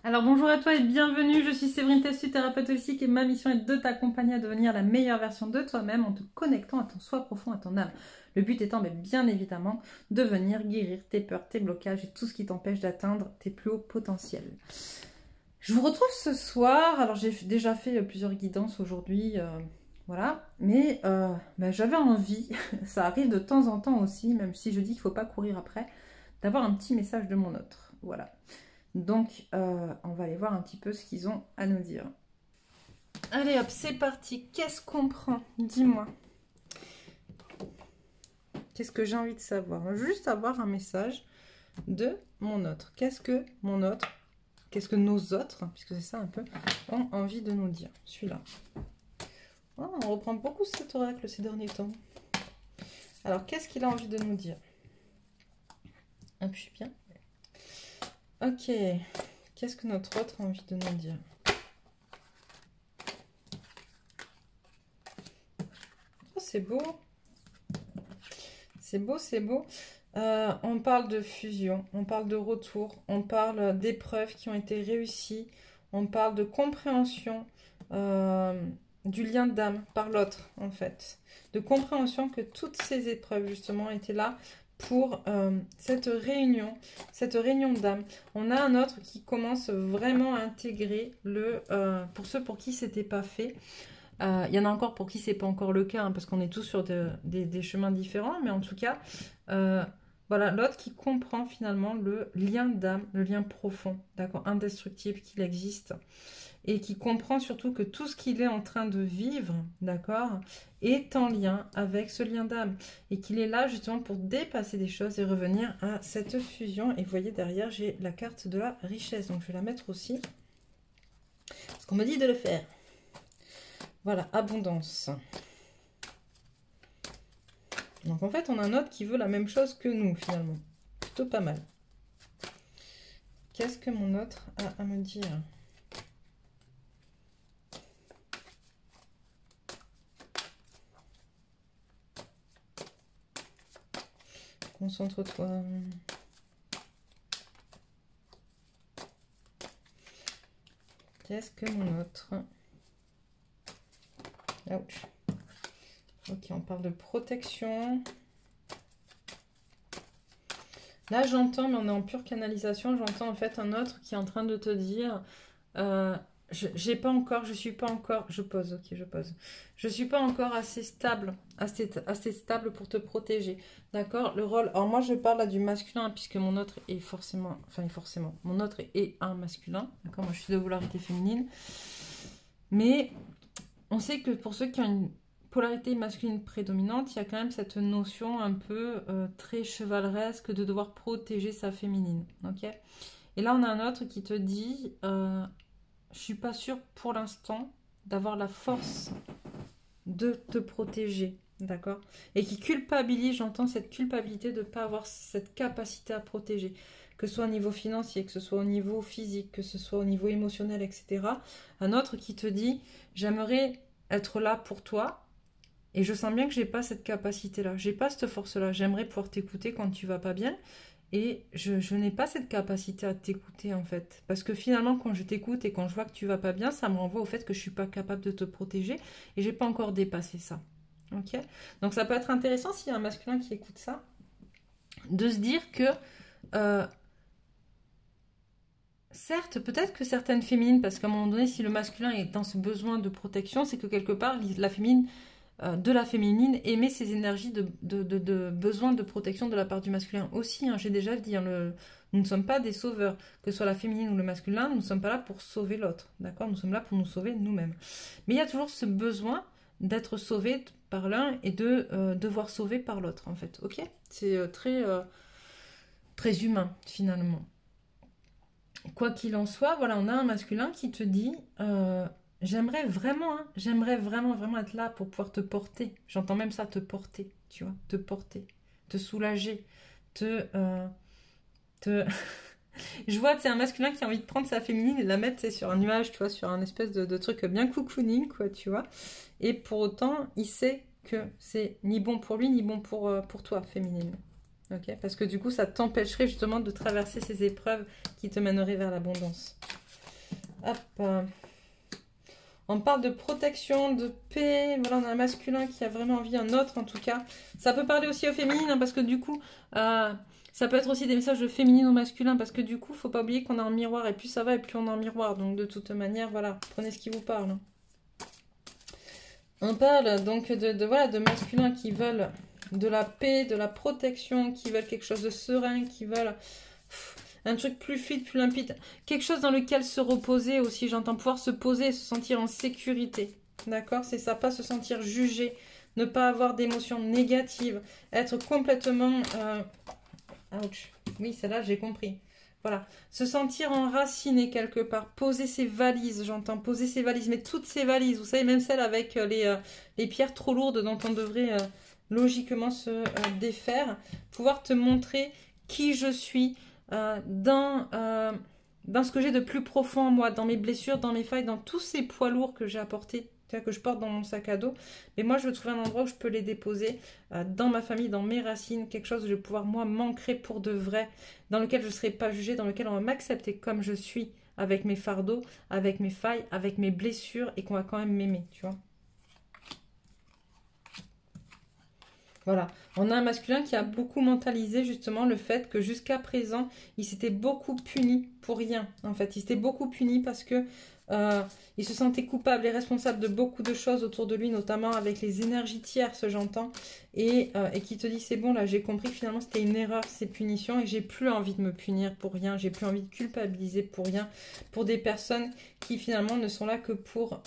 Alors bonjour à toi et bienvenue, je suis Séverine Tessu, thérapeute holistique et ma mission est de t'accompagner à devenir la meilleure version de toi-même en te connectant à ton soi profond, à ton âme. Le but étant bien évidemment de venir guérir tes peurs, tes blocages et tout ce qui t'empêche d'atteindre tes plus hauts potentiels. Je vous retrouve ce soir, alors j'ai déjà fait plusieurs guidances aujourd'hui, voilà, mais j'avais envie, ça arrive de temps en temps aussi, même si je dis qu'il ne faut pas courir après, d'avoir un petit message de mon autre, voilà. Donc, on va aller voir un petit peu ce qu'ils ont à nous dire. Allez hop, c'est parti. Qu'est-ce qu'on prend? Dis-moi. Qu'est-ce que j'ai envie de savoir? Juste avoir un message de mon autre. Qu'est-ce que mon autre, qu'est-ce que nos autres, puisque c'est ça un peu, ont envie de nous dire? Celui-là. Oh, on reprend beaucoup cet oracle ces derniers temps. Alors, qu'est-ce qu'il a envie de nous dire? Hop, je suis bien. Ok, qu'est-ce que notre autre a envie de nous dire? Oh, c'est beau. C'est beau, c'est beau. On parle de fusion, on parle de retour, on parle d'épreuves qui ont été réussies, on parle de compréhension du lien d'âme par l'autre, en fait. De compréhension que toutes ces épreuves, justement, étaient là pour cette réunion d'âme. On a un autre qui commence vraiment à intégrer pour ceux pour qui c'était pas fait. Il y en a encore pour qui c'est pas encore le cas, hein, parce qu'on est tous sur des chemins différents, mais en tout cas, voilà, l'autre qui comprend finalement le lien d'âme, le lien profond, d'accord, indestructible qu'il existe, et qui comprend surtout que tout ce qu'il est en train de vivre, d'accord, est en lien avec ce lien d'âme, et qu'il est là justement pour dépasser des choses et revenir à cette fusion. Et vous voyez derrière, j'ai la carte de la richesse, donc je vais la mettre aussi, parce qu'on me dit de le faire. Voilà, abondance. Donc en fait, on a un autre qui veut la même chose que nous, finalement. Plutôt pas mal. Qu'est-ce que mon autre a à me dire? Concentre-toi. Qu'est-ce que mon autre... Ouch. Ok, on parle de protection. Là, j'entends, mais on est en pure canalisation, j'entends en fait un autre qui est en train de te dire j'ai pas encore, je suis pas encore, je pose, ok, je pose. Je suis pas encore assez stable, assez stable pour te protéger, d'accord? Le rôle, alors moi je parle là du masculin, puisque mon autre est forcément, mon autre est un masculin, d'accord? Moi je suis de polarité féminine, mais on sait que pour ceux qui ont une polarité masculine prédominante, il y a quand même cette notion un peu très chevaleresque de devoir protéger sa féminine, ok? Et là, on a un autre qui te dit je suis pas sûre pour l'instant d'avoir la force de te protéger, d'accord? Et qui culpabilise, j'entends cette culpabilité de ne pas avoir cette capacité à protéger, que ce soit au niveau financier, que ce soit au niveau physique, que ce soit au niveau émotionnel, etc. Un autre qui te dit j'aimerais être là pour toi, et je sens bien que j'ai pas cette capacité-là, j'ai pas cette force-là. J'aimerais pouvoir t'écouter quand tu vas pas bien, et je n'ai pas cette capacité à t'écouter en fait. Parce que finalement, quand je t'écoute et quand je vois que tu vas pas bien, ça me renvoie au fait que je suis pas capable de te protéger, et j'ai pas encore dépassé ça. Ok? Donc ça peut être intéressant s'il y a un masculin qui écoute ça, de se dire que certes, peut-être que certaines féminines, parce qu'à un moment donné, si le masculin est dans ce besoin de protection, c'est que quelque part, la féminine émet ces énergies de besoin de protection de la part du masculin aussi, hein. J'ai déjà dit, hein, nous ne sommes pas des sauveurs, que ce soit la féminine ou le masculin, nous ne sommes pas là pour sauver l'autre, d'accord? Nous sommes là pour nous sauver nous-mêmes. Mais il y a toujours ce besoin d'être sauvé par l'un et de devoir sauver par l'autre, en fait, ok? C'est très humain, finalement. Quoi qu'il en soit, voilà, on a un masculin qui te dit j'aimerais vraiment être là pour pouvoir te porter. J'entends même ça, te porter, tu vois, te porter, te soulager, Je vois, c'est un masculin qui a envie de prendre sa féminine et de la mettre sur un nuage, tu vois, sur un espèce de truc bien cocooning, quoi, tu vois. Et pour autant, il sait que c'est ni bon pour lui, ni bon pour toi, féminine. Okay, parce que du coup, ça t'empêcherait justement de traverser ces épreuves qui te mèneraient vers l'abondance. Hop. On parle de protection, de paix. Voilà, on a un masculin qui a vraiment envie, un autre en tout cas. Ça peut parler aussi aux féminines, hein, parce que du coup, ça peut être aussi des messages de féminine au masculin, parce que du coup, faut pas oublier qu'on est en miroir, et plus ça va, et plus on est en miroir. Donc de toute manière, voilà, prenez ce qui vous parle. Hein. On parle donc voilà, de masculins qui veulent de la paix, de la protection, qui veulent quelque chose de serein, qui veulent un truc plus fluide, plus limpide. Quelque chose dans lequel se reposer aussi, j'entends pouvoir se poser et se sentir en sécurité. D'accord? C'est ça, pas se sentir jugé, ne pas avoir d'émotions négatives, être complètement... Ouch. Oui, celle-là, j'ai compris. Voilà, se sentir enraciné quelque part, poser ses valises, j'entends, poser ses valises, mais toutes ces valises, vous savez, même celles avec les pierres trop lourdes dont on devrait logiquement se défaire, pouvoir te montrer qui je suis dans ce que j'ai de plus profond en moi, dans mes blessures, dans mes failles, dans tous ces poids lourds que j'ai apportés, que je porte dans mon sac à dos. Mais moi, je veux trouver un endroit où je peux les déposer dans ma famille, dans mes racines, quelque chose où je vais pouvoir, moi, m'ancrer pour de vrai, dans lequel je ne serai pas jugée, dans lequel on va m'accepter comme je suis, avec mes fardeaux, avec mes failles, avec mes blessures, et qu'on va quand même m'aimer, tu vois. Voilà, on a un masculin qui a beaucoup mentalisé justement le fait que jusqu'à présent, il s'était beaucoup puni pour rien. En fait, il s'était beaucoup puni parce que il se sentait coupable et responsable de beaucoup de choses autour de lui, notamment avec les énergies tierces, j'entends, et qui te dit c'est bon, là j'ai compris que finalement c'était une erreur ces punitions et j'ai plus envie de me punir pour rien, j'ai plus envie de culpabiliser pour rien, pour des personnes qui finalement ne sont là que pour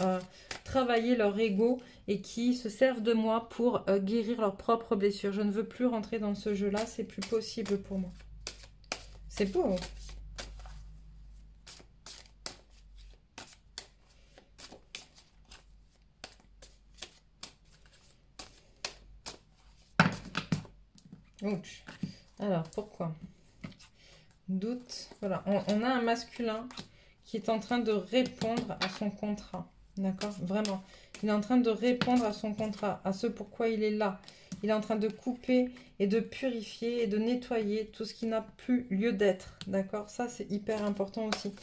travailler leur ego et qui se servent de moi pour guérir leurs propres blessures. Je ne veux plus rentrer dans ce jeu-là, c'est plus possible pour moi. C'est beau. Ouch. Alors, pourquoi? Doute. Voilà, on a un masculin qui est en train de répondre à son contrat. D'accord? Vraiment. Il est en train de répondre à son contrat, à ce pourquoi il est là. Il est en train de couper et de purifier et de nettoyer tout ce qui n'a plus lieu d'être. D'accord? Ça, c'est hyper important aussi.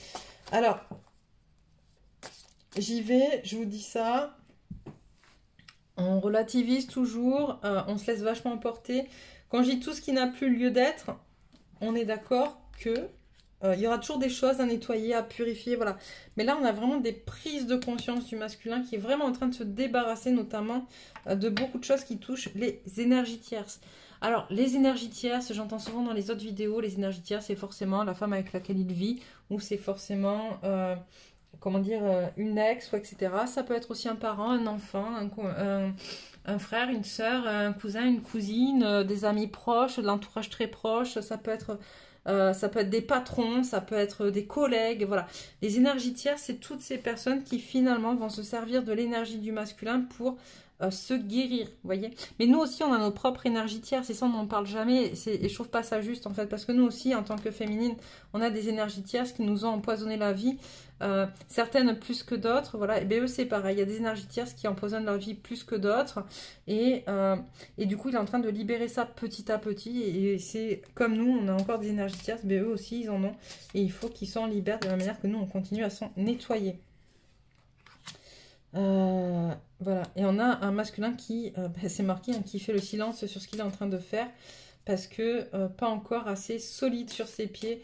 Alors, j'y vais, je vous dis ça. On relativise toujours, on se laisse vachement emporter. Quand je dis tout ce qui n'a plus lieu d'être, on est d'accord que il y aura toujours des choses à nettoyer, à purifier, voilà. Mais là, on a vraiment des prises de conscience du masculin qui est vraiment en train de se débarrasser, notamment de beaucoup de choses qui touchent les énergies tierces. Alors, les énergies tierces, j'entends souvent dans les autres vidéos, les énergies tierces, c'est forcément la femme avec laquelle il vit, ou c'est forcément, comment dire, une ex, ou etc. Ça peut être aussi un parent, un enfant, un frère, une sœur, un cousin, une cousine, des amis proches, de l'entourage très proche, ça peut être des patrons, ça peut être des collègues, voilà. Les énergies tierces, c'est toutes ces personnes qui finalement vont se servir de l'énergie du masculin pour se guérir, vous voyez. Mais nous aussi, on a nos propres énergies tierces, et ça, on n'en parle jamais, et je trouve pas ça juste, en fait, parce que nous aussi, en tant que féminine, on a des énergies tierces qui nous ont empoisonné la vie, certaines plus que d'autres, voilà, et bien eux, c'est pareil, il y a des énergies tierces qui empoisonnent leur vie plus que d'autres, et du coup, il est en train de libérer ça petit à petit, et c'est comme nous, on a encore des énergies tierces, mais eux aussi, ils en ont, et il faut qu'ils s'en libèrent de la manière que nous, on continue à s'en nettoyer. Voilà, et on a un masculin qui, c'est marqué, hein, qui fait le silence sur ce qu'il est en train de faire, parce que pas encore assez solide sur ses pieds,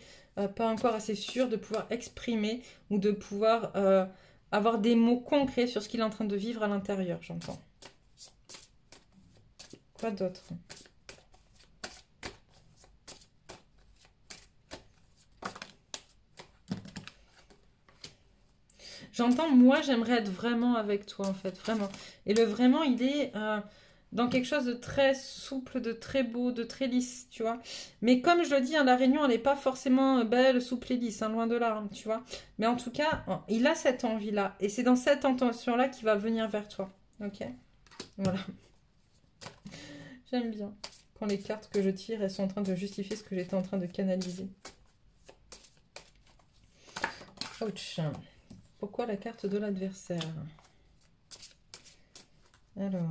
pas encore assez sûr de pouvoir exprimer ou de pouvoir avoir des mots concrets sur ce qu'il est en train de vivre à l'intérieur, j'entends. Quoi d'autre? J'entends, moi, j'aimerais être vraiment avec toi, en fait, vraiment. Et le vraiment, il est dans quelque chose de très souple, de très beau, de très lisse, tu vois. Mais comme je le dis, hein, la réunion, elle n'est pas forcément belle, souple et lisse, hein, loin de là, hein, tu vois. Mais en tout cas, il a cette envie-là. Et c'est dans cette intention-là qu'il va venir vers toi. Ok? Voilà. J'aime bien quand les cartes que je tire, elles sont en train de justifier ce que j'étais en train de canaliser. Ouch. Pourquoi la carte de l'adversaire? Alors.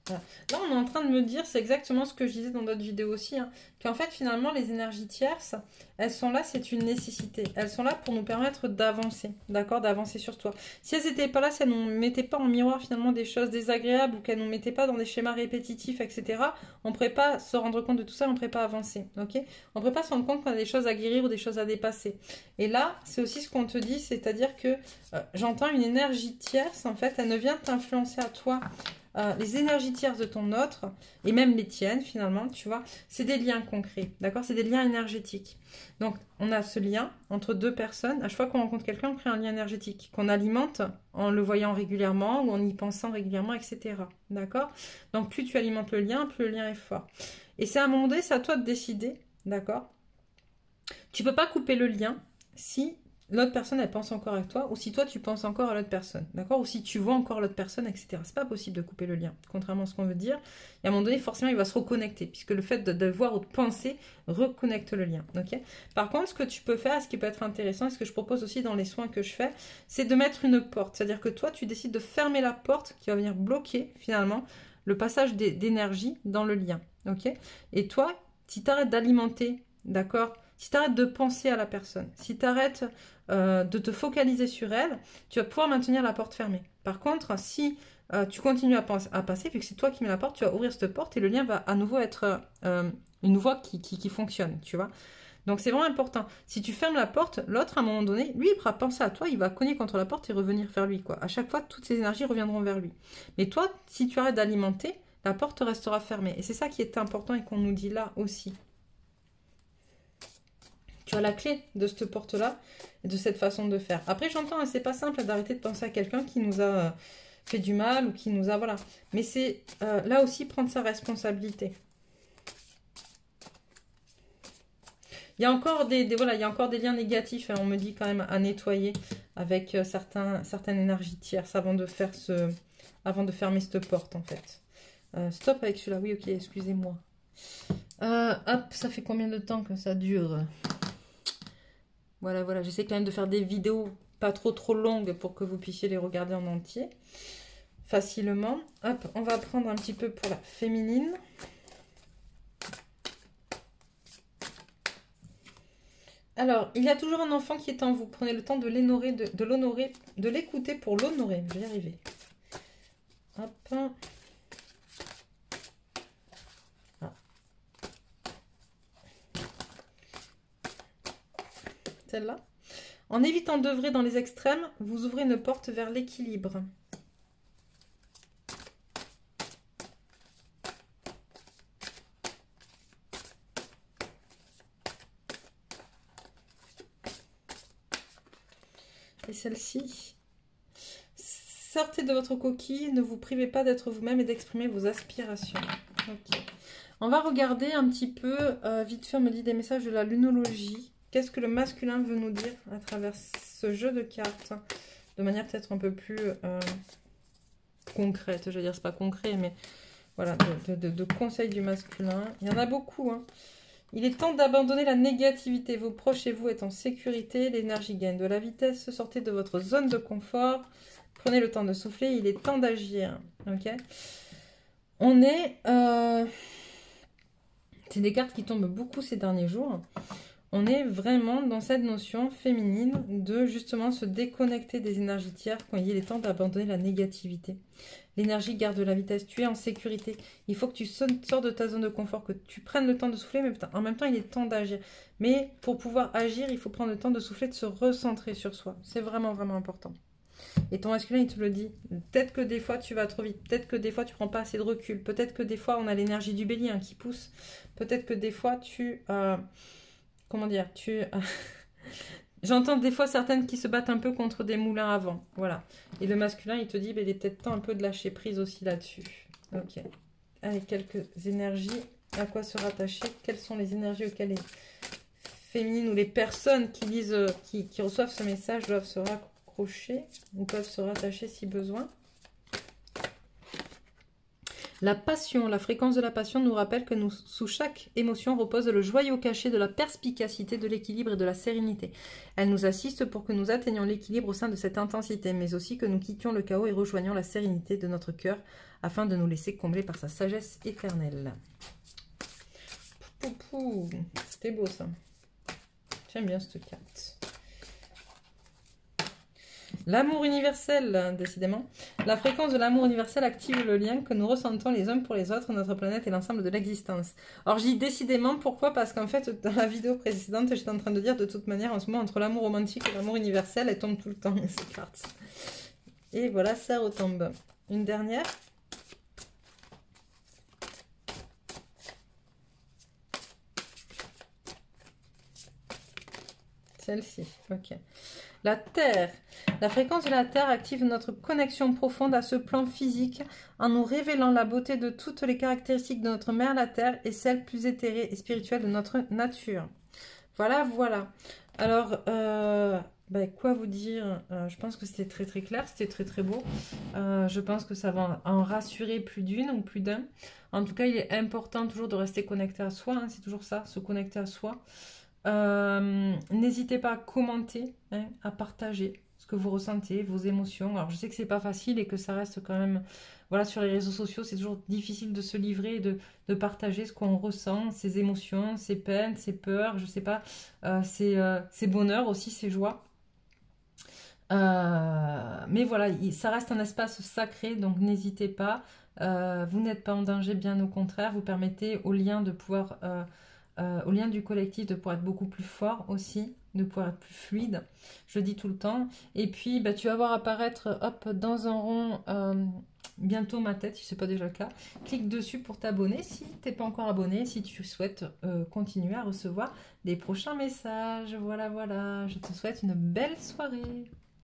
Voilà. Là, on est en train de me dire, c'est exactement ce que je disais dans d'autres vidéos aussi, hein, qu'en fait, finalement, les énergies tierces, elles sont là, c'est une nécessité. Elles sont là pour nous permettre d'avancer, d'accord, d'avancer sur toi. Si elles n'étaient pas là, si elles ne nous mettaient pas en miroir, finalement, des choses désagréables ou qu'elles ne nous mettaient pas dans des schémas répétitifs, etc., on ne pourrait pas se rendre compte de tout ça, on ne pourrait pas avancer, ok? On ne pourrait pas se rendre compte qu'on a des choses à guérir ou des choses à dépasser. Et là, c'est aussi ce qu'on te dit, c'est-à-dire que j'entends une énergie tierce, en fait, elle ne vient t'influencer à toi. Les énergies tierces de ton autre, et même les tiennes finalement, tu vois, c'est des liens concrets, d'accord? C'est des liens énergétiques. Donc, on a ce lien entre deux personnes. À chaque fois qu'on rencontre quelqu'un, on crée un lien énergétique qu'on alimente en le voyant régulièrement ou en y pensant régulièrement, etc. D'accord? Donc, plus tu alimentes le lien, plus le lien est fort. Et c'est à un moment donné, c'est à toi de décider, d'accord? Tu peux pas couper le lien si l'autre personne, elle pense encore à toi, ou si toi, tu penses encore à l'autre personne, d'accord? Ou si tu vois encore l'autre personne, etc. C'est pas possible de couper le lien, contrairement à ce qu'on veut dire. Et à un moment donné, forcément, il va se reconnecter, puisque le fait de voir ou de penser reconnecte le lien, ok? Par contre, ce que tu peux faire, ce qui peut être intéressant, et ce que je propose aussi dans les soins que je fais, c'est de mettre une porte. C'est-à-dire que toi, tu décides de fermer la porte qui va venir bloquer, finalement, le passage d'énergie dans le lien, ok? Et toi, si tu arrêtes d'alimenter, d'accord? Si tu arrêtes de penser à la personne, si tu arrêtes de te focaliser sur elle, tu vas pouvoir maintenir la porte fermée. Par contre, si tu continues à passer, vu que c'est toi qui mets la porte, tu vas ouvrir cette porte et le lien va à nouveau être une voie qui fonctionne, tu vois. Donc c'est vraiment important. Si tu fermes la porte, l'autre, à un moment donné, lui, il pourra penser à toi, il va cogner contre la porte et revenir vers lui, quoi. À chaque fois, toutes ces énergies reviendront vers lui. Mais toi, si tu arrêtes d'alimenter, la porte restera fermée. Et c'est ça qui est important et qu'on nous dit là aussi. Tu as la clé de cette porte-là et de cette façon de faire. Après, j'entends, c'est pas simple d'arrêter de penser à quelqu'un qui nous a fait du mal ou qui nous a... Voilà. Mais c'est là aussi prendre sa responsabilité. Il y a encore voilà, il y a encore des liens négatifs, hein, on me dit quand même à nettoyer avec certaines énergies tierces avant de fermer cette porte en fait. Stop avec celui-là, oui, ok, excusez-moi. Hop, ça fait combien de temps que ça dure ? Voilà, j'essaie quand même de faire des vidéos pas trop longues pour que vous puissiez les regarder en entier facilement. Hop, on va prendre un petit peu pour la féminine. Alors, il y a toujours un enfant qui est en vous. Prenez le temps de l'honorer, de l'écouter pour l'honorer. Je vais y arriver. Hop. Ah. Celle-là. En évitant d'œuvrer dans les extrêmes, vous ouvrez une porte vers l'équilibre. Et celle-ci, sortez de votre coquille, ne vous privez pas d'être vous-même et d'exprimer vos aspirations. Ok. On va regarder un petit peu, vite fait, on me dit des messages de la lunologie. Qu'est-ce que le masculin veut nous dire à travers ce jeu de cartes, de manière peut-être un peu plus concrète. Je veux dire, c'est pas concret, mais voilà, de conseils du masculin. Il y en a beaucoup, hein. Il est temps d'abandonner la négativité. Vos proches et vous êtes en sécurité. L'énergie gagne de la vitesse. Sortez de votre zone de confort. Prenez le temps de souffler. Il est temps d'agir. Ok. On est... C'est des cartes qui tombent beaucoup ces derniers jours. On est vraiment dans cette notion féminine de justement se déconnecter des énergies tierces quand il est temps d'abandonner la négativité. L'énergie garde la vitesse, tu es en sécurité. Il faut que tu sors de ta zone de confort, que tu prennes le temps de souffler, mais en même temps, il est temps d'agir. Mais pour pouvoir agir, il faut prendre le temps de souffler, de se recentrer sur soi. C'est vraiment, vraiment important. Et ton masculin, il te le dit. Peut-être que des fois, tu vas trop vite. Peut-être que des fois, tu prends pas assez de recul. Peut-être que des fois, on a l'énergie du bélier qui pousse. Peut-être que des fois, comment dire, j'entends des fois certaines qui se battent un peu contre des moulins à vent. Voilà. Et le masculin, il te dit, il est peut-être temps un peu de lâcher prise aussi là-dessus. Ok. Allez, quelques énergies. À quoi se rattacher? Quelles sont les énergies auxquelles les féminines ou les personnes qui lisent, qui reçoivent ce message doivent se raccrocher ou peuvent se rattacher si besoin? La passion, la fréquence de la passion nous rappelle que sous chaque émotion repose le joyau caché de la perspicacité, de l'équilibre et de la sérénité. Elle nous assiste pour que nous atteignions l'équilibre au sein de cette intensité, mais aussi que nous quittions le chaos et rejoignions la sérénité de notre cœur afin de nous laisser combler par sa sagesse éternelle. C'était beau ça. J'aime bien cette carte. L'amour universel, décidément. La fréquence de l'amour universel active le lien que nous ressentons les uns pour les autres, notre planète et l'ensemble de l'existence. Alors, je dis décidément, pourquoi? Parce qu'en fait, dans la vidéo précédente, j'étais en train de dire, de toute manière, en ce moment, entre l'amour romantique et l'amour universel, elles tombent tout le temps, ces cartes. Et voilà, ça retombe. Une dernière. Celle-ci, ok. La Terre. La fréquence de la Terre active notre connexion profonde à ce plan physique en nous révélant la beauté de toutes les caractéristiques de notre mère, la Terre, et celles plus éthérées et spirituelles de notre nature. Voilà, voilà. Alors, quoi vous dire? Je pense que c'était très très clair, c'était très très beau. Je pense que ça va en rassurer plus d'une ou plus d'un. En tout cas, il est important toujours de rester connecté à soi, hein, c'est toujours ça, se connecter à soi. N'hésitez pas à commenter, hein, à partager ce que vous ressentez, vos émotions. Alors je sais que c'est pas facile et que ça reste quand même, voilà, sur les réseaux sociaux, c'est toujours difficile de se livrer et de partager ce qu'on ressent, ses émotions, ses peines, ses peurs, je sais pas, ses bonheurs aussi, ses joies. Mais voilà, ça reste un espace sacré, donc n'hésitez pas. Vous n'êtes pas en danger, bien au contraire, vous permettez au lien de pouvoir au lien du collectif de pouvoir être beaucoup plus fort aussi, de pouvoir être plus fluide, je le dis tout le temps. Et puis tu vas voir apparaître hop, dans un rond bientôt ma tête, si ce n'est pas déjà le cas. Clique dessus pour t'abonner si tu n'es pas encore abonné, si tu souhaites continuer à recevoir des prochains messages. Voilà, voilà, je te souhaite une belle soirée.